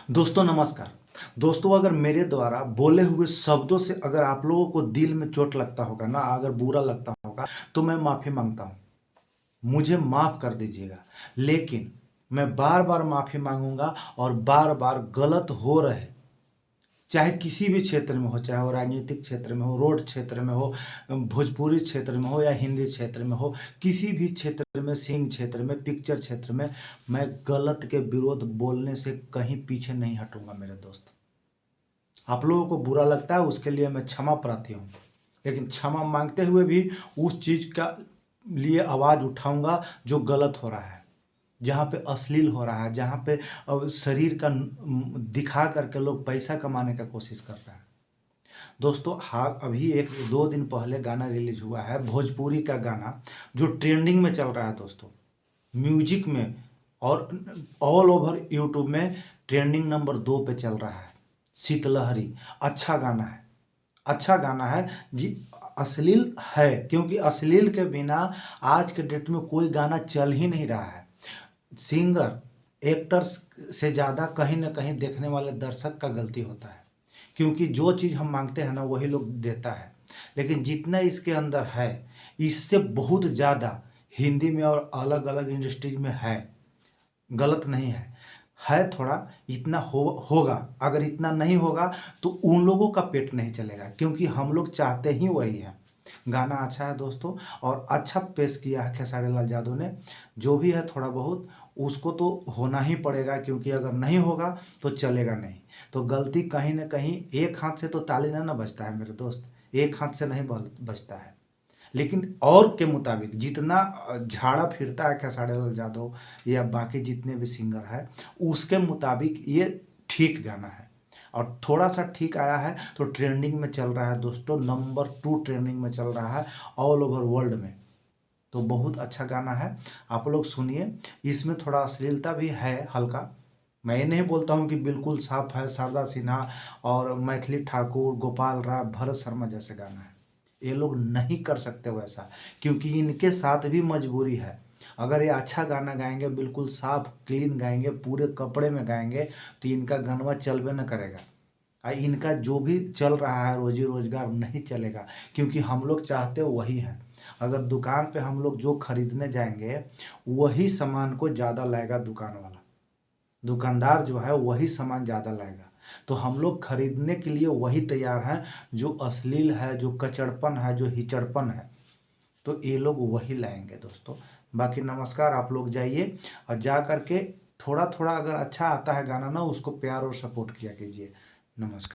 दोस्तों नमस्कार। दोस्तों अगर मेरे द्वारा बोले हुए शब्दों से अगर आप लोगों को दिल में चोट लगता होगा ना, अगर बुरा लगता होगा तो मैं माफ़ी माँगता हूँ। मुझे माफ़ कर दीजिएगा। लेकिन मैं बार-बार माफ़ी माँगूँगा और बार-बार गलत हो रहे, चाहे किसी भी क्षेत्र में हो, चाहे वो राजनीतिक क्षेत्र में हो, रोड क्षेत्र में हो, भोजपुरी क्षेत्र में हो या हिंदी क्षेत्र में हो, किसी भी क्षेत्र में, सिंह क्षेत्र में, पिक्चर क्षेत्र में, मैं गलत के विरोध बोलने से कहीं पीछे नहीं हटूँगा मेरे दोस्त। आप लोगों को बुरा लगता है उसके लिए मैं क्षमा प्रार्थी हूँ। लेकिन क्षमा माँगते हुए भी उस चीज़ का लिए आवाज़ उठाऊँगा जो गलत हो रहा है। जहाँ पे अश्लील हो रहा है, जहाँ पे शरीर का दिखा करके लोग पैसा कमाने का कोशिश कर रहे हैं। दोस्तों हाँ, अभी 1-2 दिन पहले गाना रिलीज़ हुआ है, भोजपुरी का गाना जो ट्रेंडिंग में चल रहा है दोस्तों। म्यूजिक में और ऑल ओवर यूट्यूब में ट्रेंडिंग नंबर 2 पे चल रहा है। शीतलहरी अच्छा गाना है, अच्छा गाना है जी। अश्लील है क्योंकि अश्लील के बिना आज के डेट में कोई गाना चल ही नहीं रहा है। सिंगर, एक्टर्स से ज़्यादा कहीं न कहीं देखने वाले दर्शक का गलती होता है, क्योंकि जो चीज़ हम माँगते हैं ना वही लोग देता है। लेकिन जितना इसके अंदर है, इससे बहुत ज़्यादा हिंदी में और अलग-अलग इंडस्ट्रीज़ में है, गलत नहीं है। है थोड़ा, इतना होगा, अगर इतना नहीं होगा तो उन लोगों का पेट नहीं चलेगा, क्योंकि हम लोग चाहते ही वही है। गाना अच्छा है दोस्तों और अच्छा पेश किया है खेसारी लाल यादव ने। जो भी है थोड़ा बहुत उसको तो होना ही पड़ेगा, क्योंकि अगर नहीं होगा तो चलेगा नहीं। तो गलती कहीं न कहीं एक हाथ से तो ताली ना बजता है मेरे दोस्त, एक हाथ से नहीं बजता है। लेकिन और के मुताबिक जितना झाड़ा फिरता है खेसारी लाल यादव या बाकी जितने भी सिंगर हैं, उसके मुताबिक ये ठीक गाना है और थोड़ा-सा ठीक आया है तो ट्रेंडिंग में चल रहा है दोस्तों, नंबर 2 ट्रेंडिंग में चल रहा है ऑल ओवर वर्ल्ड में। तो बहुत अच्छा गाना है, आप लोग सुनिए। इसमें थोड़ा अश्लीलता भी है हल्का। मैं ये नहीं बोलता हूँ कि बिल्कुल साफ है, शारदा सिन्हा और मैथिली ठाकुर, गोपाल राय, भरत शर्मा जैसे गाना है। ये लोग नहीं कर सकते वैसा, क्योंकि इनके साथ भी मजबूरी है। अगर ये अच्छा गाना गाएँगे, बिल्कुल साफ क्लीन गाएँगे, पूरे कपड़े में गाएँगे तो इनका गनवा चलबे न करेगा। इनका जो भी चल रहा है रोजी-रोजगार नहीं चलेगा, क्योंकि हम लोग चाहते वही है। अगर दुकान पे हम लोग जो खरीदने जाएँगे, वही सामान को ज़्यादा लाएगा दुकान वाला। दुकानदार जो है वही सामान ज़्यादा लाएगा। तो हम लोग खरीदने के लिए वही तैयार हैं जो अश्लील है, जो कचड़पन है, जो हिचड़पन है। तो ये लोग वही लाएँगे दोस्तों। बाकी नमस्कार, आप लोग जाइए और जा कर के थोड़ा-थोड़ा अगर अच्छा आता है गाना ना, उसको प्यार और सपोर्ट किया कीजिए। नमस्कार।